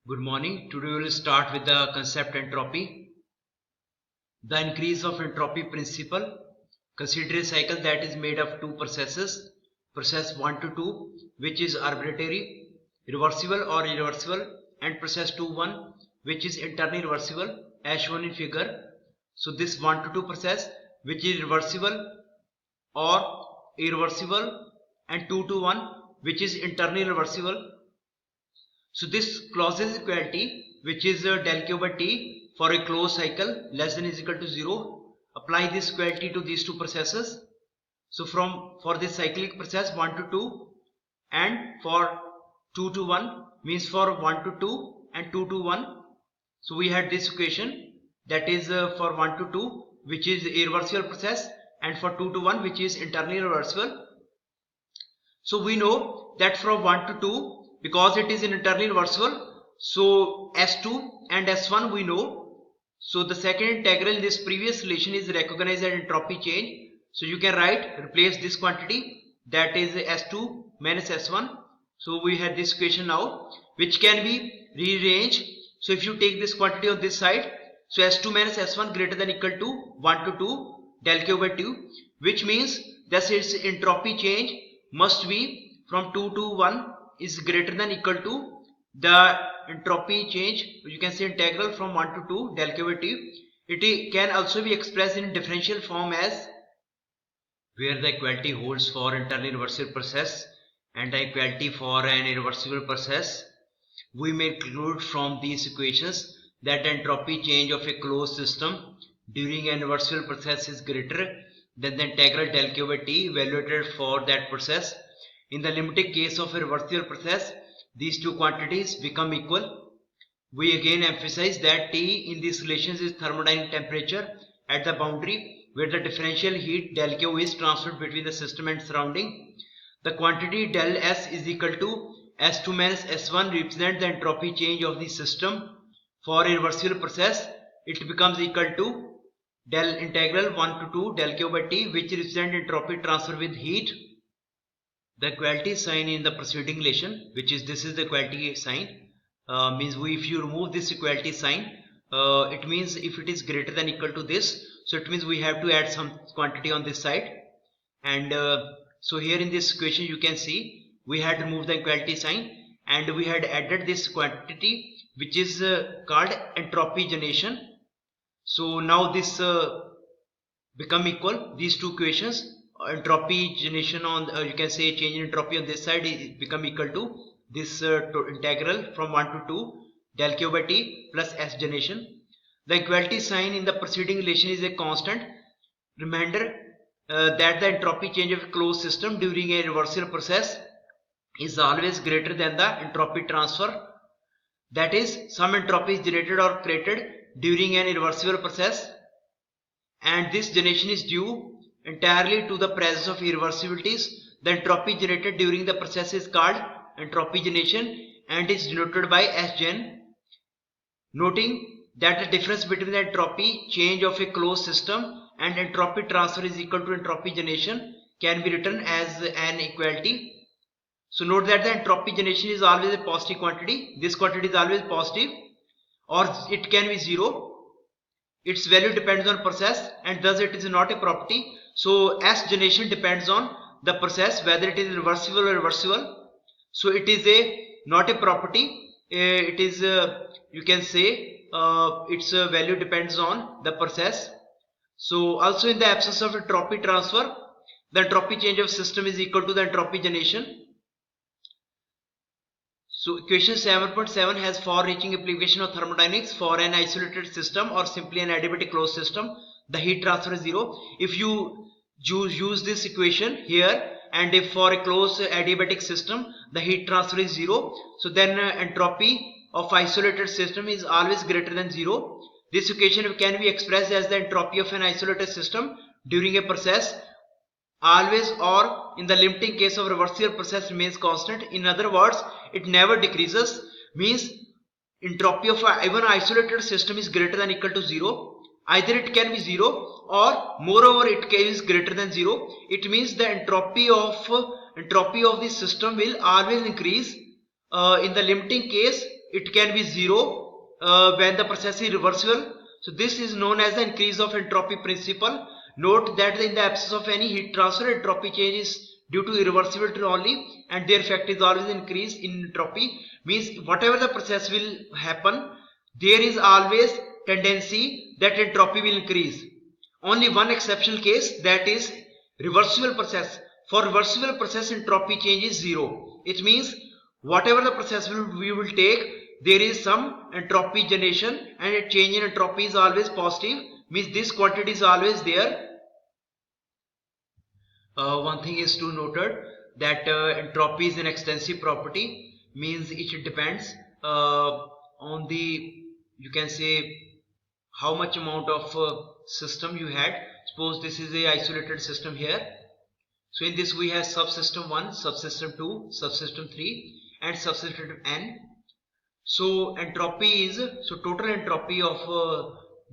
Good morning. Today we will start with the concept entropy. The increase of entropy principle. Consider a cycle that is made of two processes. Process 1 to 2, which is arbitrary, reversible or irreversible, and process 2 1, which is internally reversible as shown in figure. So this 1 to 2 process, which is reversible or irreversible, and 2 to 1, which is internally reversible. So this Clausius equality, which is del q by t for a closed cycle less than is equal to 0, apply this equality to these two processes. So for this cyclic process 1 to 2 and for 2 to 1 means for 1 to 2 and 2 to 1. So we had this equation that is for 1 to 2 which is irreversible process and for 2 to 1 which is internally reversible. So we know that from 1 to 2 because it is internally reversible, so S2 and S1 we know. So the second integral in this previous relation is recognized as entropy change. So you can replace this quantity, that is S2 minus S1. So we have this equation now which can be rearranged. So if you take this quantity on this side, so S2 minus S1 greater than equal to 1 to 2 del q by 2, which means that its entropy change must be from 2 to 1 is greater than equal to the entropy change, you can say integral from 1 to 2 del q by t. It can also be expressed in differential form as where the equality holds for internally reversible process and the equality for an irreversible process. We may conclude from these equations that the entropy change of a closed system during an irreversible process is greater than the integral del q by t evaluated for that process. In the limiting case of a reversible process, these two quantities become equal. We again emphasize that T in these relations is thermodynamic temperature at the boundary where the differential heat del Q is transferred between the system and surrounding. The quantity del S is equal to S2 minus S1 represent the entropy change of the system. For a reversible process, it becomes equal to del integral 1 to 2 del Q by T, which represent entropy transfer with heat. The equality sign in the preceding relation, which is this is the equality sign, means if you remove this equality sign, it means if it is greater than equal to this, so it means we have to add some quantity on this side. And so here in this equation you can see we had removed the equality sign and we had added this quantity which is called entropy generation. So now this become equal, these two equations, entropy generation on you can say change in entropy on this side become equal to this integral from 1 to 2 del q by t plus S generation. The equality sign in the preceding relation is a constant. Reminder that the entropy change of a closed system during a reversible process is always greater than the entropy transfer. That is, some entropy is generated or created during an irreversible process, and this generation is due entirely to the presence of irreversibilities. The entropy generated during the process is called entropy generation and is denoted by Sgen. Noting that the difference between the entropy change of a closed system and entropy transfer is equal to entropy generation can be written as an equality. So note that the entropy generation is always a positive quantity. This quantity is always positive, or it can be 0. Its value depends on process and thus it is not a property. So S generation depends on the process whether it is reversible or reversible. So it is not a property. It is you can say its value depends on the process. So also in the absence of entropy transfer, the entropy change of system is equal to the entropy generation. So equation 7.7 has far-reaching application of thermodynamics for an isolated system or simply an adiabatic closed system. The heat transfer is 0. If you use this equation here, and if for a closed adiabatic system the heat transfer is 0, so then entropy of isolated system is always greater than 0. This equation can be expressed as the entropy of an isolated system during a process always or in the limiting case of reversible process remains constant. In other words, it never decreases, means entropy of even isolated system is greater than equal to 0. Either it can be 0 or moreover it is greater than 0. It means the entropy of the system will always increase. In the limiting case it can be 0 when the process is reversible. So this is known as the increase of entropy principle. Note that in the absence of any heat transfer, entropy change is due to irreversibility only, and their effect is always increase in entropy. Means whatever the process will happen, there is always tendency that entropy will increase. Only one exceptional case, that is reversible process. For reversible process, entropy change is 0. It means whatever the process we will take, there is some entropy generation, and a change in entropy is always positive. Means this quantity is always there. One thing is to noted that entropy is an extensive property, means it depends on the, you can say, how much amount of system you had. Suppose this is a isolated system here. So in this we have subsystem 1, subsystem 2, subsystem 3 and subsystem n. So entropy is, so total entropy of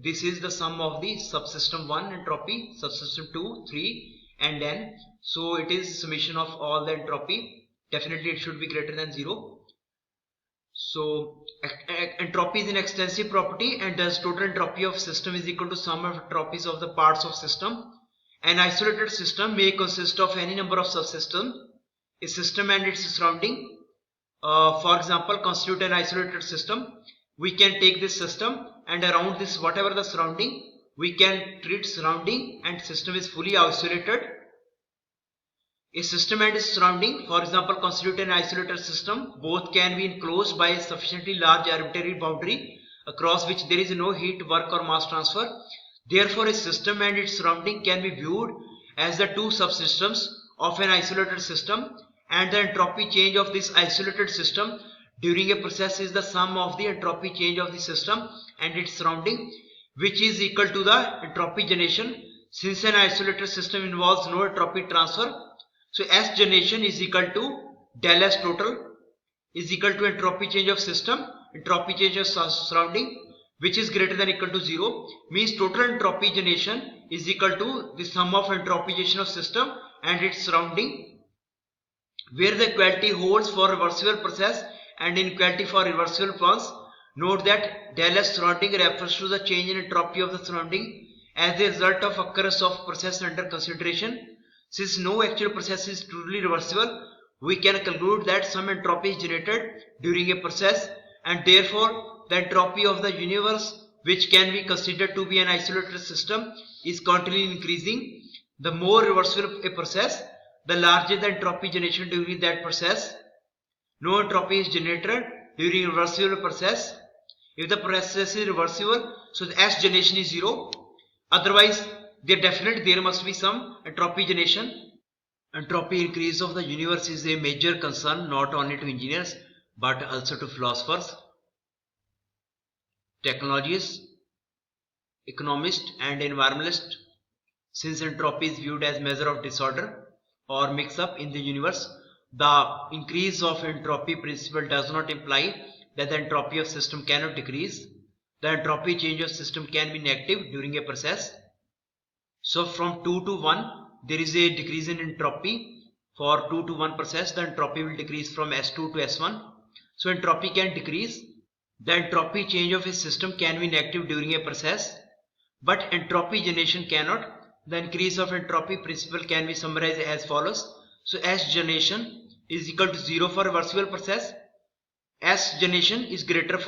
this is the sum of the subsystem 1 entropy, subsystem 2, 3 and n. So it is summation of all the entropy. Definitely it should be greater than 0. So entropy is an extensive property, and thus total entropy of system is equal to sum of entropies of the parts of system. An isolated system may consist of any number of subsystems. A system and its surrounding, for example, constitute an isolated system. We can take this system, and around this whatever the surrounding, we can treat surrounding, and system is fully isolated. A system and its surrounding, for example, constitute an isolated system. Both can be enclosed by a sufficiently large arbitrary boundary across which there is no heat, work or mass transfer. Therefore, a system and its surrounding can be viewed as the two subsystems of an isolated system, and the entropy change of this isolated system during a process is the sum of the entropy change of the system and its surrounding, which is equal to the entropy generation. Since an isolated system involves no entropy transfer, so S generation is equal to del S total is equal to entropy change of system, entropy change of surrounding, which is greater than or equal to 0. Means total entropy generation is equal to the sum of entropy generation of system and its surrounding, where the equality holds for reversible process and inequality for reversible ones. Note that del S surrounding refers to the change in entropy of the surrounding as a result of occurrence of process under consideration. Since no actual process is truly reversible, we can conclude that some entropy is generated during a process, and therefore the entropy of the universe, which can be considered to be an isolated system, is continually increasing. The more reversible a process, the larger the entropy generation during that process. No entropy is generated during a reversible process. If the process is reversible, so the S generation is 0. Otherwise, there must be some entropy generation. Entropy increase of the universe is a major concern not only to engineers but also to philosophers, technologists, economists and environmentalists, since entropy is viewed as measure of disorder or mix-up in the universe. The increase of entropy principle does not imply that the entropy of system cannot decrease. The entropy change of system can be negative during a process. So from 2 to 1 there is a decrease in entropy. For 2 to 1 process, the entropy will decrease from S2 to S1. So entropy can decrease. The entropy change of a system can be negative during a process, but entropy generation cannot. The increase of entropy principle can be summarized as follows. So S generation is equal to 0 for reversible process. S generation is greater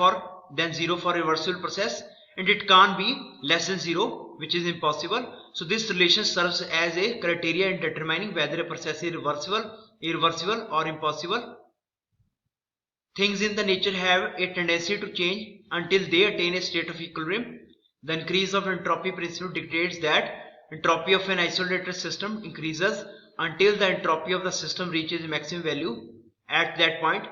than 0 for reversible process, and it can't be less than 0, which is impossible. So this relation serves as a criteria in determining whether a process is reversible, irreversible or impossible. Things in the nature have a tendency to change until they attain a state of equilibrium. The increase of entropy principle dictates that entropy of an isolated system increases until the entropy of the system reaches a maximum value. At that point,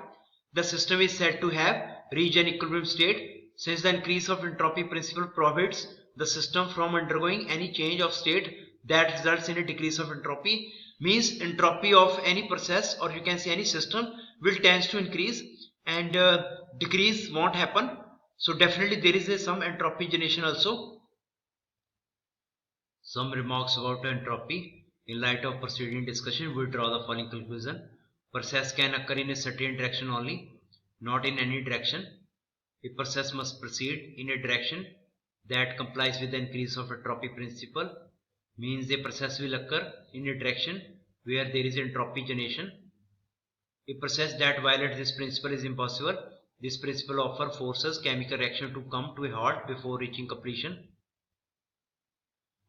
the system is said to have reached an equilibrium state. Since the increase of entropy principle prohibits the system from undergoing any change of state that results in a decrease of entropy, means entropy of any process, or you can say any system, will tend to increase, and decrease won't happen. So definitely there is some entropy generation also. Some remarks about entropy. In light of preceding discussion, we draw the following conclusion. Process can occur in a certain direction only, not in any direction. a process must proceed in a direction that complies with the increase of entropy principle. Means a process will occur in a direction where there is entropy generation. A process that violates this principle is impossible. This principle often forces chemical reaction to come to a halt before reaching completion.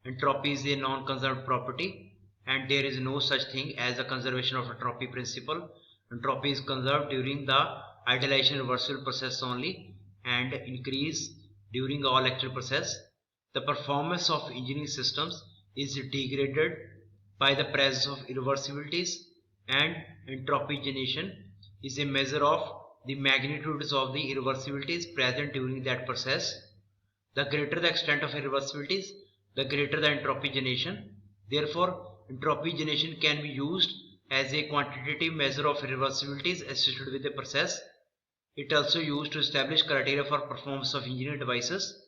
Entropy is a non-conserved property, and there is no such thing as a conservation of entropy principle. Entropy is conserved during the idealization reversible process only and increase during all actual process. The performance of engineering systems is degraded by the presence of irreversibilities, and entropy generation is a measure of the magnitudes of the irreversibilities present during that process. The greater the extent of irreversibilities, the greater the entropy generation. Therefore, entropy generation can be used as a quantitative measure of irreversibilities associated with the process. It also used to establish criteria for performance of engineering devices.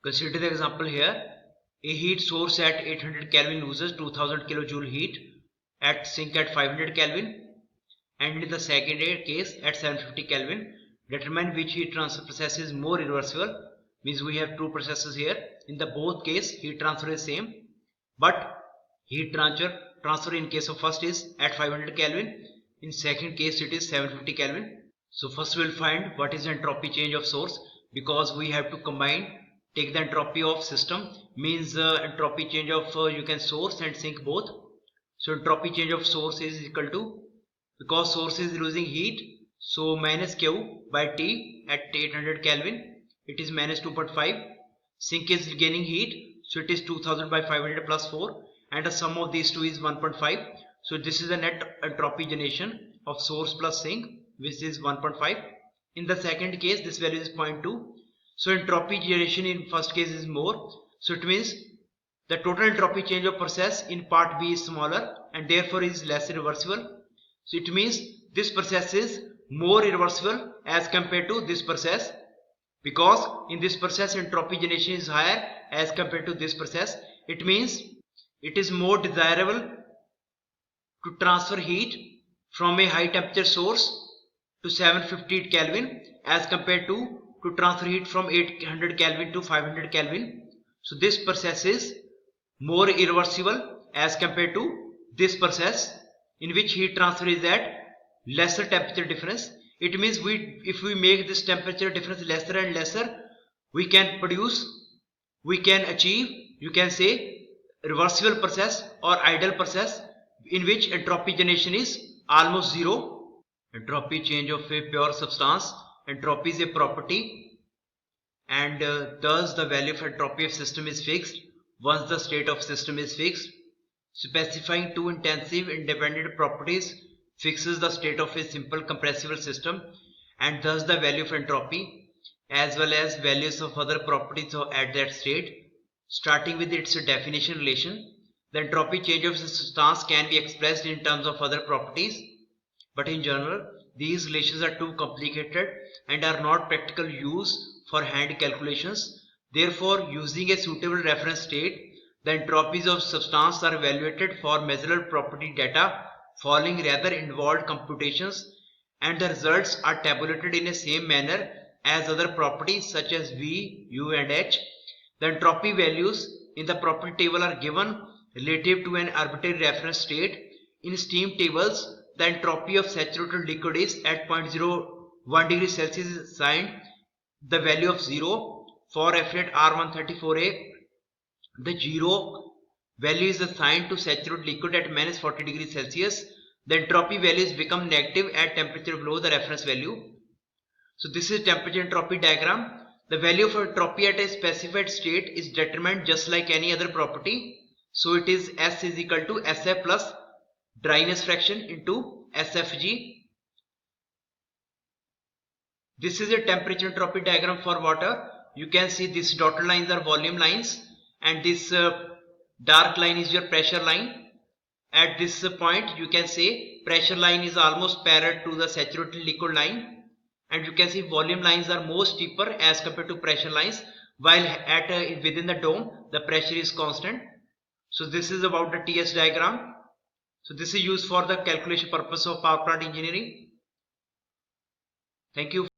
Consider the example here. A heat source at 800 Kelvin loses 2000 kilojoule heat at sink at 500 Kelvin, and in the second case at 750 Kelvin. Determine which heat transfer process is more irreversible. Means we have two processes here. In the both case heat transfer is same, but heat transfer in case of first is at 500 Kelvin, in second case it is 750 Kelvin. So first we will find what is the entropy change of source, because we have to take the entropy of system, means entropy change of you can source and sink both. So entropy change of source is equal to, because source is losing heat, so minus Q by T at 800 Kelvin, it is minus 2.5. Sink is gaining heat, so it is 2000 by 500 plus 4, and the sum of these two is 1.5. So this is the net entropy generation of source plus sink, which is 1.5. In the second case this value is 0.2. So entropy generation in first case is more, so it means the total entropy change of process in part B is smaller and therefore is less irreversible. So it means this process is more irreversible as compared to this process, because in this process entropy generation is higher as compared to this process. It means it is more desirable to transfer heat from a high temperature source to 750 Kelvin as compared to transfer heat from 800 Kelvin to 500 Kelvin. So this process is more irreversible as compared to this process, in which heat transfer is at lesser temperature difference. It means if we make this temperature difference lesser and lesser, we can achieve, you can say, reversible process or ideal process in which entropy generation is almost zero. Entropy change of a pure substance. Entropy is a property, and thus the value of entropy of system is fixed once the state of system is fixed. Specifying two intensive independent properties fixes the state of a simple compressible system, and thus the value of entropy as well as values of other properties at that state. Starting with its definition relation, the entropy change of a substance can be expressed in terms of other properties, but in general these relations are too complicated and are not practical use for hand calculations. Therefore, using a suitable reference state, the entropies of substance are evaluated for measurable property data following rather involved computations, and the results are tabulated in the same manner as other properties such as V, U and H. The entropy values in the property table are given relative to an arbitrary reference state. In steam tables, the entropy of saturated liquid is at 0.01 degree Celsius is assigned the value of 0. For refrigerant R134a, the 0 value is assigned to saturated liquid at minus 40 degrees Celsius. The entropy values become negative at temperature below the reference value. So this is temperature entropy diagram. The value of entropy at a specified state is determined just like any other property. So it is S is equal to SF plus dryness fraction into SFG. This is a temperature entropy diagram for water. You can see these dotted lines are volume lines, and this dark line is your pressure line. At this point you can say pressure line is almost parallel to the saturated liquid line, and you can see volume lines are more steeper as compared to pressure lines, while at within the dome the pressure is constant. So this is about the TS diagram. So this is used for the calculation purpose of power plant engineering. Thank you.